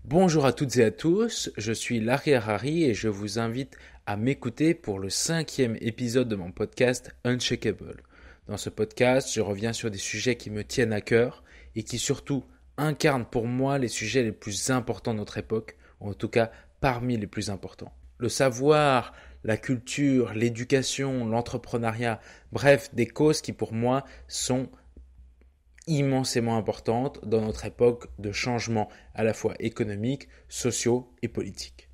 Bonjour à toutes et à tous, je suis Larry Harari et je vous invite à m'écouter pour le 5e épisode de mon podcast Uncheckable. Dans ce podcast, je reviens sur des sujets qui me tiennent à cœur et qui surtout incarnent pour moi les sujets les plus importants de notre époque, ou en tout cas parmi les plus importants. Le savoir, la culture, l'éducation, l'entrepreneuriat, bref, des causes qui pour moi sont immensément importante dans notre époque de changements à la fois économiques, sociaux et politiques.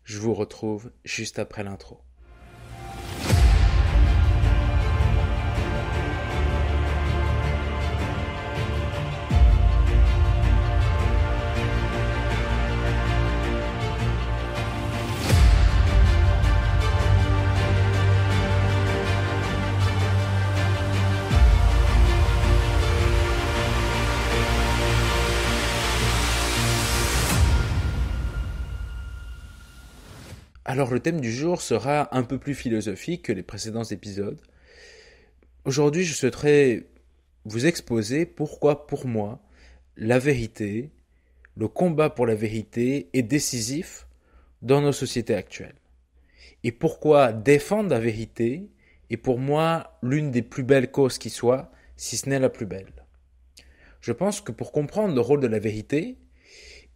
Je vous retrouve juste après l'intro. Alors le thème du jour sera un peu plus philosophique que les précédents épisodes. Aujourd'hui, je souhaiterais vous exposer pourquoi, pour moi, la vérité, le combat pour la vérité est décisif dans nos sociétés actuelles. Et pourquoi défendre la vérité est pour moi l'une des plus belles causes qui soit, si ce n'est la plus belle. Je pense que pour comprendre le rôle de la vérité,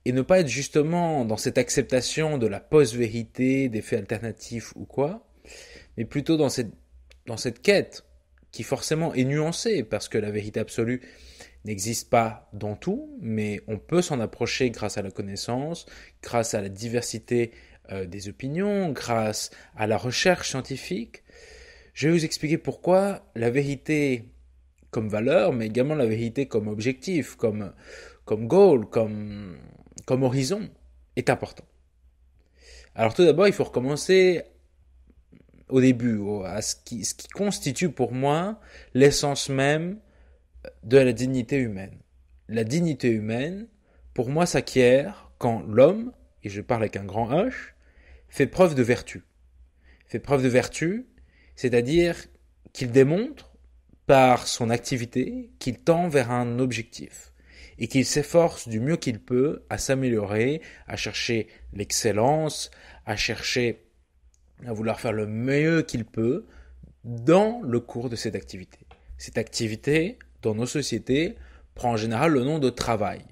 et ne pas être justement dans cette acceptation de la post-vérité, des faits alternatifs ou quoi, mais plutôt dans cette quête qui forcément est nuancée, parce que la vérité absolue n'existe pas dans tout, mais on peut s'en approcher grâce à la connaissance, grâce à la diversité des opinions, grâce à la recherche scientifique. Je vais vous expliquer pourquoi la vérité comme valeur, mais également la vérité comme objectif, comme goal, comme horizon, est important. Alors tout d'abord, il faut recommencer au début, à ce qui constitue pour moi l'essence même de la dignité humaine. La dignité humaine, pour moi, s'acquiert quand l'homme, et je parle avec un grand H, fait preuve de vertu. Fait preuve de vertu, c'est-à-dire qu'il démontre par son activité qu'il tend vers un objectif et qu'il s'efforce du mieux qu'il peut à s'améliorer, à chercher l'excellence, à chercher à vouloir faire le mieux qu'il peut dans le cours de cette activité. Cette activité, dans nos sociétés, prend en général le nom de travail.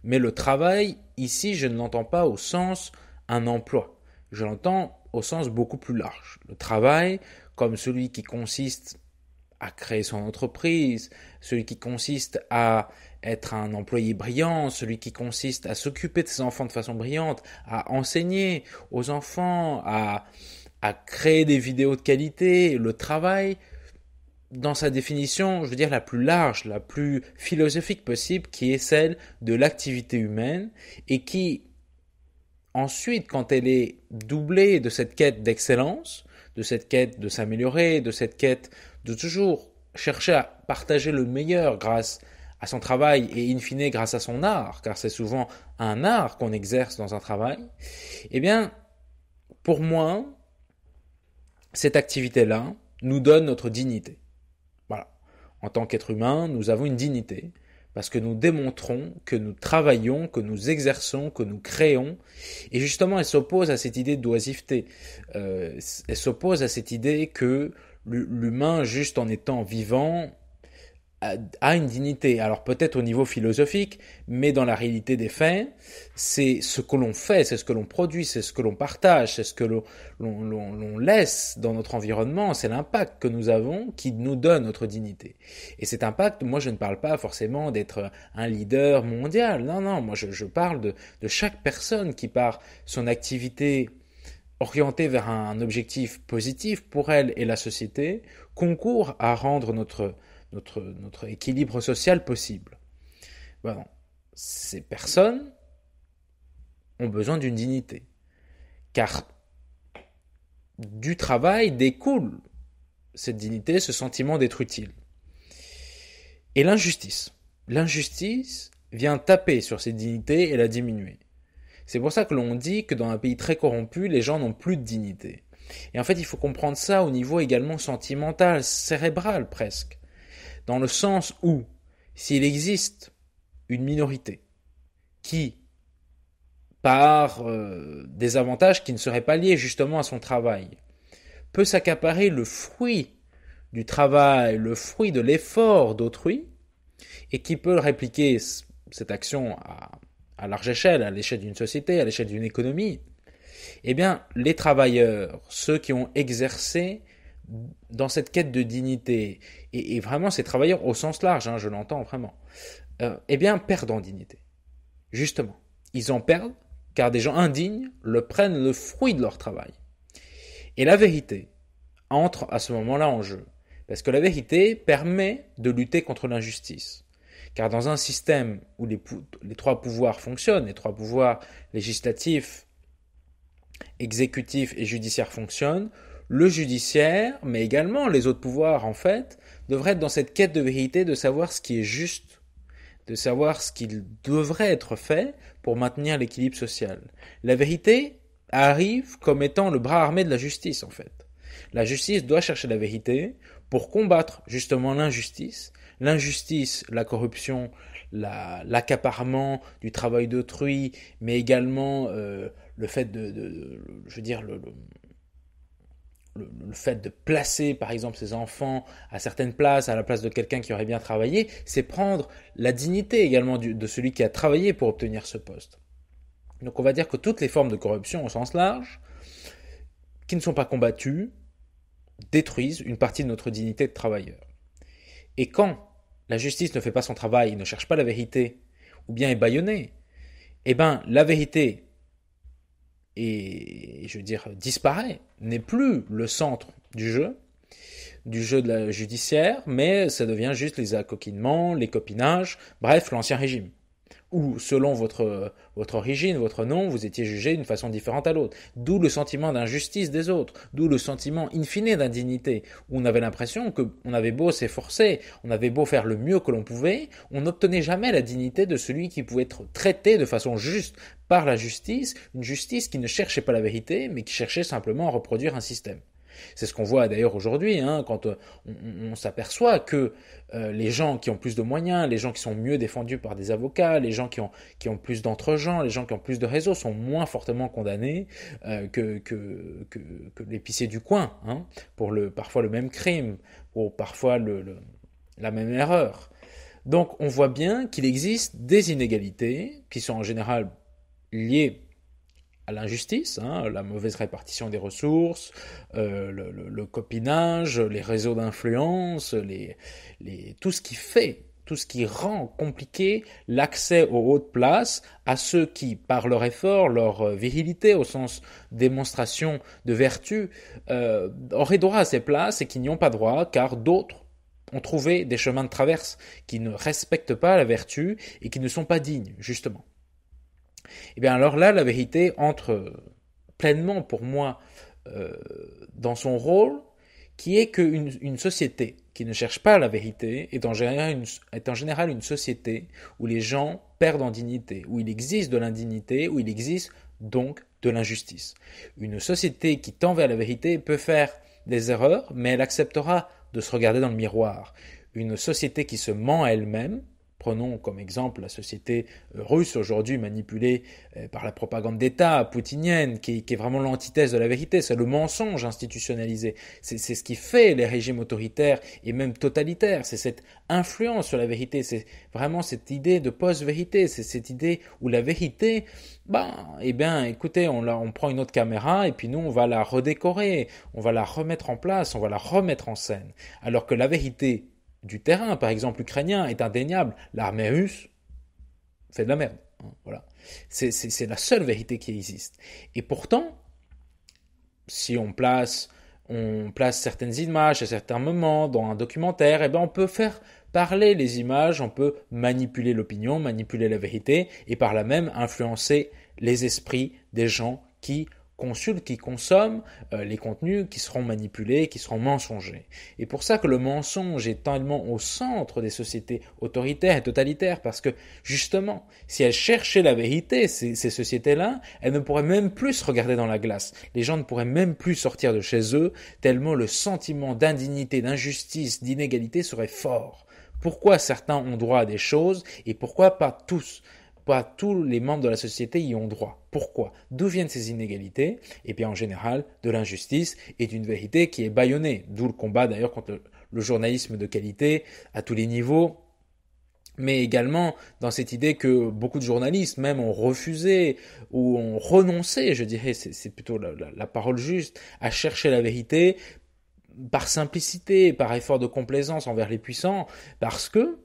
Mais le travail, ici, je ne l'entends pas au sens un emploi. Je l'entends au sens beaucoup plus large. Le travail, comme celui qui consiste à créer son entreprise, celui qui consiste à être un employé brillant, celui qui consiste à s'occuper de ses enfants de façon brillante, à enseigner aux enfants, à créer des vidéos de qualité, le travail, dans sa définition, je veux dire la plus large, la plus philosophique possible, qui est celle de l'activité humaine, et qui, ensuite, quand elle est doublée de cette quête d'excellence, de cette quête de s'améliorer, de cette quête de toujours chercher à partager le meilleur grâce à son travail et in fine grâce à son art, car c'est souvent un art qu'on exerce dans un travail, eh bien, pour moi, cette activité-là nous donne notre dignité. Voilà. En tant qu'être humain, nous avons une dignité, parce que nous démontrons que nous travaillons, que nous exerçons, que nous créons, et justement, elle s'oppose à cette idée d'oisiveté. Elle s'oppose à cette idée que l'humain, juste en étant vivant, a une dignité. Alors peut-être au niveau philosophique, mais dans la réalité des faits, c'est ce que l'on fait, c'est ce que l'on produit, c'est ce que l'on partage, c'est ce que l'on laisse dans notre environnement, c'est l'impact que nous avons qui nous donne notre dignité. Et cet impact, moi je ne parle pas forcément d'être un leader mondial, non, moi je parle de chaque personne qui par son activité orientée vers un objectif positif pour elle et la société, concourt à rendre notre équilibre social possible. Bon, ces personnes ont besoin d'une dignité, car du travail découle cette dignité, ce sentiment d'être utile. Et l'injustice vient taper sur cette dignité et la diminuer. C'est pour ça que l'on dit que dans un pays très corrompu, les gens n'ont plus de dignité. Et en fait, il faut comprendre ça au niveau également sentimental, cérébral presque. Dans le sens où, s'il existe une minorité qui par des avantages qui ne seraient pas liés justement à son travail, peut s'accaparer le fruit du travail, le fruit de l'effort d'autrui, et qui peut répliquer cette action à large échelle, à l'échelle d'une société, à l'échelle d'une économie, eh bien, les travailleurs, ceux qui ont exercé dans cette quête de dignité, et vraiment ces travailleurs au sens large, je l'entends vraiment, eh bien, perdent en dignité. Justement, ils en perdent car des gens indignes le prennent le fruit de leur travail. Et la vérité entre à ce moment-là en jeu. Parce que la vérité permet de lutter contre l'injustice. Car dans un système où les trois pouvoirs fonctionnent, les trois pouvoirs législatifs, exécutifs et judiciaires fonctionnent, le judiciaire, mais également les autres pouvoirs en fait, devraient être dans cette quête de vérité de savoir ce qui est juste, de savoir ce qu'il devrait être fait pour maintenir l'équilibre social. La vérité arrive comme étant le bras armé de la justice en fait. La justice doit chercher la vérité pour combattre justement l'injustice, la corruption, l'accaparement du travail d'autrui, mais également le fait le fait de placer par exemple ses enfants à certaines places, à la place de quelqu'un qui aurait bien travaillé, c'est prendre la dignité également de celui qui a travaillé pour obtenir ce poste. Donc on va dire que toutes les formes de corruption au sens large, qui ne sont pas combattues, détruisent une partie de notre dignité de travailleur. Et quand la justice ne fait pas son travail, ne cherche pas la vérité, ou bien est bâillonnée, eh bien la vérité disparaît, n'est plus le centre du jeu de la judiciaire, mais ça devient juste les acoquinements, les copinages, bref, l'ancien régime. Ou selon votre origine, votre nom, vous étiez jugé d'une façon différente à l'autre. D'où le sentiment d'injustice des autres, d'où le sentiment in fine d'indignité, où on avait l'impression qu'on avait beau s'efforcer, on avait beau faire le mieux que l'on pouvait, on n'obtenait jamais la dignité de celui qui pouvait être traité de façon juste par la justice, une justice qui ne cherchait pas la vérité, mais qui cherchait simplement à reproduire un système. C'est ce qu'on voit d'ailleurs aujourd'hui, quand on s'aperçoit que les gens qui ont plus de moyens, les gens qui sont mieux défendus par des avocats, les gens qui ont plus d'entre-gens, les gens qui ont plus de réseaux sont moins fortement condamnés que l'épicier du coin, pour parfois le même crime, pour parfois la même erreur. Donc on voit bien qu'il existe des inégalités qui sont en général liées à l'injustice, la mauvaise répartition des ressources, le copinage, les réseaux d'influence, tout ce qui rend compliqué l'accès aux hautes places à ceux qui, par leur effort, leur virilité au sens démonstration de vertu, auraient droit à ces places et qui n'y ont pas droit car d'autres ont trouvé des chemins de traverse qui ne respectent pas la vertu et qui ne sont pas dignes, justement. Et bien alors là, la vérité entre pleinement pour moi dans son rôle, qui est qu'une société qui ne cherche pas la vérité est en général une société où les gens perdent en dignité, où il existe de l'indignité, où il existe donc de l'injustice. Une société qui tend vers la vérité peut faire des erreurs, mais elle acceptera de se regarder dans le miroir. Une société qui se ment à elle-même, prenons comme exemple la société russe aujourd'hui manipulée par la propagande d'État poutinienne, qui est vraiment l'antithèse de la vérité, c'est le mensonge institutionnalisé. C'est ce qui fait les régimes autoritaires et même totalitaires, c'est cette influence sur la vérité, c'est vraiment cette idée de post-vérité, c'est cette idée où la vérité, écoutez, on prend une autre caméra et puis nous on va la redécorer, on va la remettre en place, on va la remettre en scène. Alors que la vérité du terrain, par exemple ukrainien, est indéniable. L'armée russe fait de la merde. Voilà. C'est la seule vérité qui existe. Et pourtant, si on place certaines images à certains moments dans un documentaire, on peut faire parler les images, on peut manipuler l'opinion, manipuler la vérité, et par là même influencer les esprits des gens qui consultent, qui consomment les contenus qui seront manipulés, qui seront mensongers. Et pour ça que le mensonge est tellement au centre des sociétés autoritaires et totalitaires, parce que justement, si elles cherchaient la vérité, ces sociétés-là, elles ne pourraient même plus se regarder dans la glace. Les gens ne pourraient même plus sortir de chez eux, tellement le sentiment d'indignité, d'injustice, d'inégalité serait fort. Pourquoi certains ont droit à des choses et pourquoi pas tous ? pas tous les membres de la société y ont droit. Pourquoi? D'où viennent ces inégalités? Et bien en général, de l'injustice et d'une vérité qui est bâillonnée. D'où le combat d'ailleurs contre le journalisme de qualité à tous les niveaux, mais également dans cette idée que beaucoup de journalistes même ont refusé ou ont renoncé, je dirais, c'est plutôt la parole juste, à chercher la vérité par simplicité, par effort de complaisance envers les puissants, parce que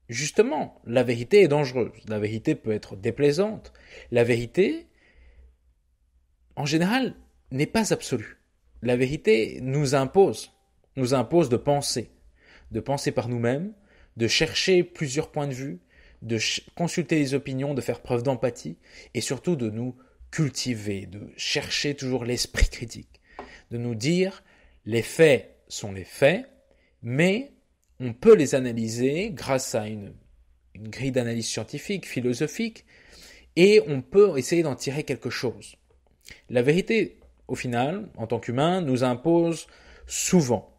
justement, la vérité est dangereuse. La vérité peut être déplaisante. La vérité, en général, n'est pas absolue. La vérité nous impose de penser par nous-mêmes, de chercher plusieurs points de vue, de consulter les opinions, de faire preuve d'empathie, et surtout de nous cultiver, de chercher toujours l'esprit critique, de nous dire les faits sont les faits, mais on peut les analyser grâce à une grille d'analyse scientifique, philosophique, et on peut essayer d'en tirer quelque chose. La vérité, au final, en tant qu'humain, nous impose souvent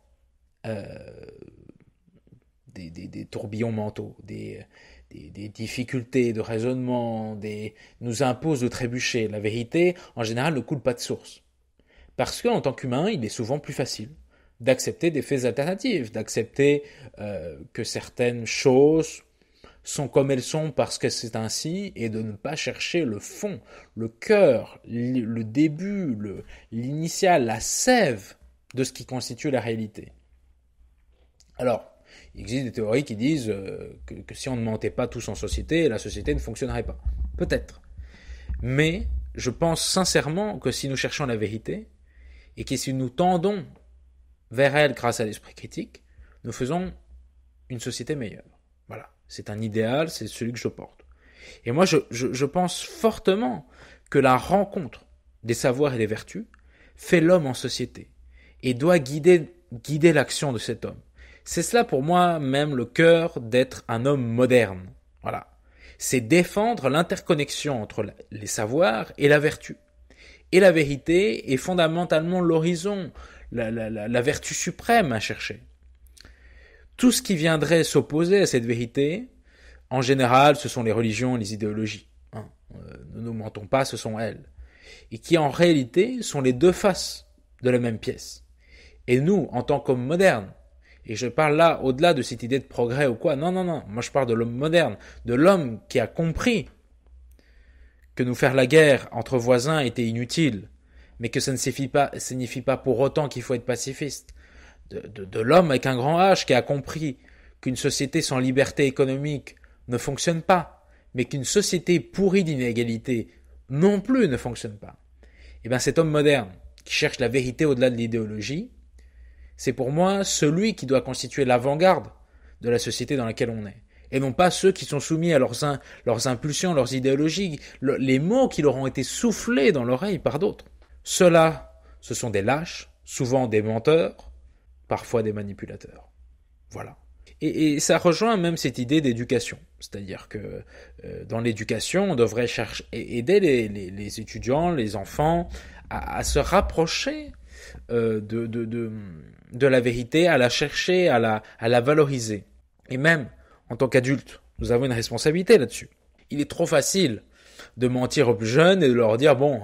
des tourbillons mentaux, des difficultés de raisonnement, nous impose de trébucher. La vérité, en général, ne coule pas de source. Parce qu'en tant qu'humain, il est souvent plus facile d'accepter des faits alternatifs, d'accepter que certaines choses sont comme elles sont parce que c'est ainsi, et de ne pas chercher le fond, le cœur, le début, l'initial, la sève de ce qui constitue la réalité. Alors, il existe des théories qui disent que si on ne mentait pas tous en société, la société ne fonctionnerait pas. Peut-être. Mais je pense sincèrement que si nous cherchons la vérité, et que si nous tendons vers elle grâce à l'esprit critique, nous faisons une société meilleure. Voilà. C'est un idéal, c'est celui que je porte. Et moi, je pense fortement que la rencontre des savoirs et des vertus fait l'homme en société et doit guider l'action de cet homme. C'est cela pour moi même le cœur d'être un homme moderne. Voilà. C'est défendre l'interconnexion entre les savoirs et la vertu. Et la vérité est fondamentalement l'horizon, la vertu suprême à chercher. Tout ce qui viendrait s'opposer à cette vérité, en général, ce sont les religions et les idéologies. Ne nous mentons pas, ce sont elles. Et qui en réalité sont les deux faces de la même pièce. Et nous, en tant qu'hommes modernes, et je parle là au-delà de cette idée de progrès ou quoi, non, moi je parle de l'homme moderne, de l'homme qui a compris que nous faire la guerre entre voisins était inutile, mais que ça ne signifie pas pour autant qu'il faut être pacifiste. De l'homme avec un grand H qui a compris qu'une société sans liberté économique ne fonctionne pas, mais qu'une société pourrie d'inégalité non plus ne fonctionne pas. Et bien cet homme moderne qui cherche la vérité au-delà de l'idéologie, c'est pour moi celui qui doit constituer l'avant-garde de la société dans laquelle on est. Et non pas ceux qui sont soumis à leurs impulsions, leurs idéologies, les mots qui leur ont été soufflés dans l'oreille par d'autres. Ceux-là, ce sont des lâches, souvent des menteurs, parfois des manipulateurs. Voilà. Et ça rejoint même cette idée d'éducation. C'est-à-dire que dans l'éducation, on devrait aider les étudiants, les enfants, à se rapprocher de la vérité, à la chercher, à la valoriser. Et même, en tant qu'adulte, nous avons une responsabilité là-dessus. Il est trop facile de mentir aux plus jeunes et de leur dire, bon,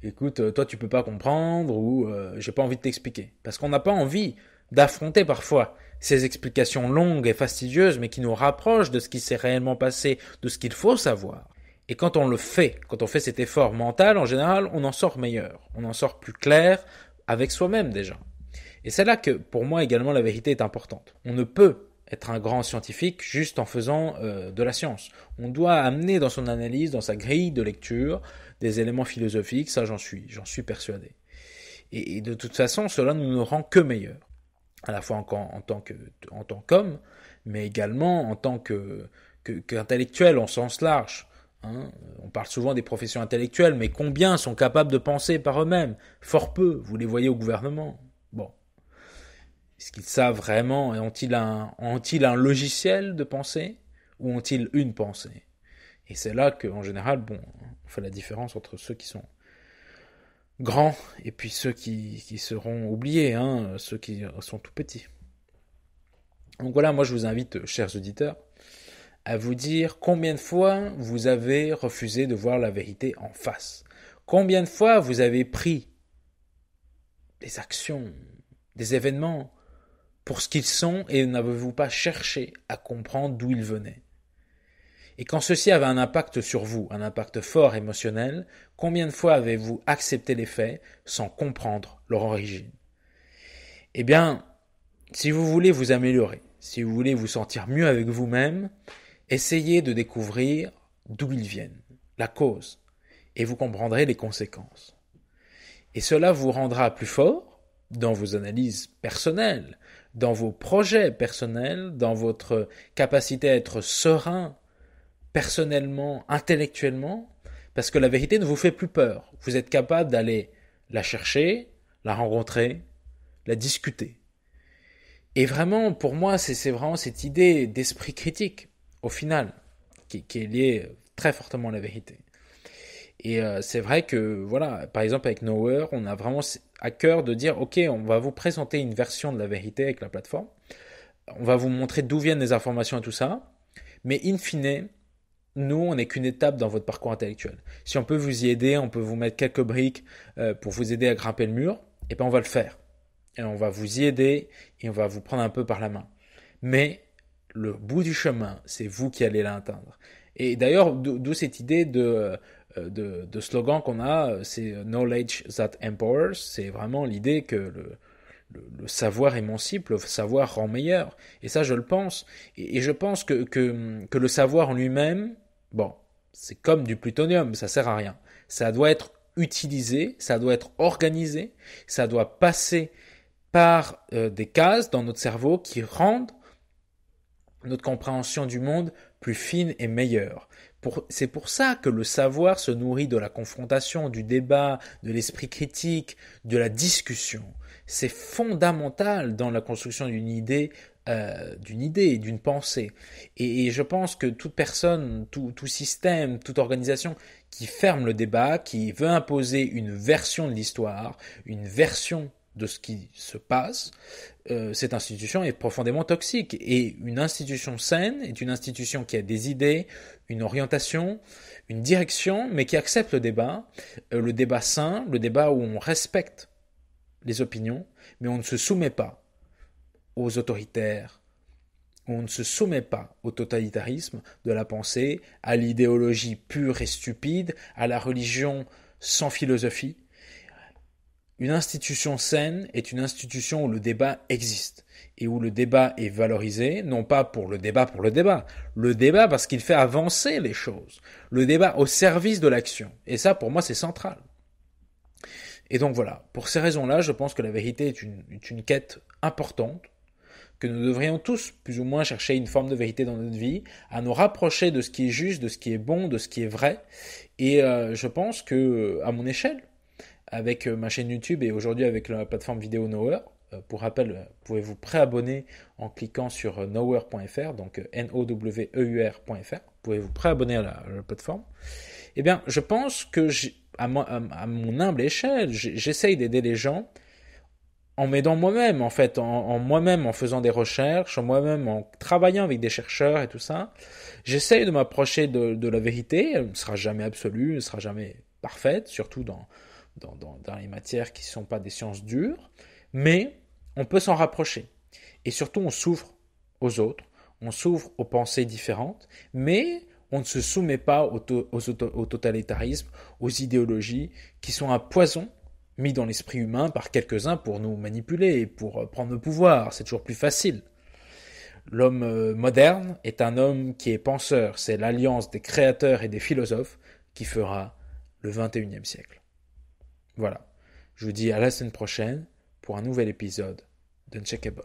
écoute, toi tu peux pas comprendre ou j'ai pas envie de t'expliquer. Parce qu'on n'a pas envie d'affronter parfois ces explications longues et fastidieuses, mais qui nous rapprochent de ce qui s'est réellement passé, de ce qu'il faut savoir. Et quand on fait cet effort mental, en général, on en sort meilleur. On en sort plus clair avec soi-même déjà. Et c'est là que, pour moi également, la vérité est importante. On ne peut être un grand scientifique juste en faisant de la science. On doit amener dans son analyse, dans sa grille de lecture, des éléments philosophiques, ça j'en suis persuadé. Et de toute façon, cela ne nous rend que meilleurs. À la fois en tant qu'homme, mais également en tant qu'intellectuel en sens large. On parle souvent des professions intellectuelles, mais combien sont capables de penser par eux-mêmes? Fort peu, vous les voyez au gouvernement. Bon. Est-ce qu'ils savent vraiment, ont-ils un logiciel de pensée, ou ont-ils une pensée? Et c'est là qu'en général, on fait la différence entre ceux qui sont grands et puis ceux qui seront oubliés, ceux qui sont tout petits. Donc voilà, moi je vous invite, chers auditeurs, à vous dire combien de fois vous avez refusé de voir la vérité en face. Combien de fois vous avez pris des actions, des événements pour ce qu'ils sont et n'avez-vous pas cherché à comprendre d'où ils venaient. Et quand ceci avait un impact sur vous, un impact fort émotionnel, combien de fois avez-vous accepté les faits sans comprendre leur origine? Eh bien, si vous voulez vous améliorer, si vous voulez vous sentir mieux avec vous-même, essayez de découvrir d'où ils viennent, la cause, et vous comprendrez les conséquences. Et cela vous rendra plus fort dans vos analyses personnelles, dans vos projets personnels, dans votre capacité à être serein personnellement, intellectuellement, parce que la vérité ne vous fait plus peur. Vous êtes capable d'aller la chercher, la rencontrer, la discuter. Et vraiment, pour moi, c'est vraiment cette idée d'esprit critique, au final, qui est liée très fortement à la vérité. Et c'est vrai que, voilà, par exemple avec Knower, on a vraiment à cœur de dire, ok, on va vous présenter une version de la vérité avec la plateforme, on va vous montrer d'où viennent les informations et tout ça, mais in fine, nous, on n'est qu'une étape dans votre parcours intellectuel. Si on peut vous y aider, on peut vous mettre quelques briques pour vous aider à grimper le mur, et ben on va le faire. Et on va vous y aider et on va vous prendre un peu par la main. Mais le bout du chemin, c'est vous qui allez l'atteindre. Et d'ailleurs, d'où cette idée de slogan qu'on a, c'est Knowledge That Empowers. C'est vraiment l'idée que le savoir émancipe, le savoir rend meilleur. Et ça, je le pense. Et je pense que le savoir en lui-même, bon, c'est comme du plutonium, ça sert à rien. Ça doit être utilisé, ça doit être organisé, ça doit passer par des cases dans notre cerveau qui rendent notre compréhension du monde plus fine et meilleure. C'est pour ça que le savoir se nourrit de la confrontation, du débat, de l'esprit critique, de la discussion. C'est fondamental dans la construction d'une idée, d'une pensée. Et je pense que toute personne, tout système, toute organisation qui ferme le débat, qui veut imposer une version de l'histoire, une version de ce qui se passe, cette institution est profondément toxique. Et une institution saine est une institution qui a des idées, une orientation, une direction, mais qui accepte le débat sain, le débat où on respecte les opinions, mais on ne se soumet pas aux autoritaires, on ne se soumet pas au totalitarisme de la pensée, à l'idéologie pure et stupide, à la religion sans philosophie. Une institution saine est une institution où le débat existe et où le débat est valorisé, non pas pour le débat parce qu'il fait avancer les choses, le débat au service de l'action. Et ça, pour moi, c'est central. Et donc voilà, pour ces raisons-là, je pense que la vérité est une quête importante, que nous devrions tous, plus ou moins, chercher une forme de vérité dans notre vie, à nous rapprocher de ce qui est juste, de ce qui est bon, de ce qui est vrai. Et je pense que, à mon échelle, avec ma chaîne YouTube et aujourd'hui avec la plateforme vidéo Knower. Pour rappel, vous pouvez vous préabonner en cliquant sur knower.fr, donc N-O-W-E-U-R.fr. Vous pouvez vous préabonner à la plateforme. Eh bien, je pense que à mon humble échelle, j'essaye d'aider les gens en m'aidant moi-même, en fait, en moi-même, en faisant des recherches, en moi-même, en travaillant avec des chercheurs et tout ça. J'essaye de m'approcher de la vérité. Elle ne sera jamais absolue, elle ne sera jamais parfaite, surtout dans les matières qui ne sont pas des sciences dures, mais on peut s'en rapprocher. Et surtout, on s'ouvre aux autres, on s'ouvre aux pensées différentes, mais on ne se soumet pas au totalitarisme, aux idéologies qui sont un poison mis dans l'esprit humain par quelques-uns pour nous manipuler et pour prendre le pouvoir. C'est toujours plus facile. L'homme moderne est un homme qui est penseur. C'est l'alliance des créateurs et des philosophes qui fera le 21e siècle. Voilà, je vous dis à la semaine prochaine pour un nouvel épisode d'Uncheckable.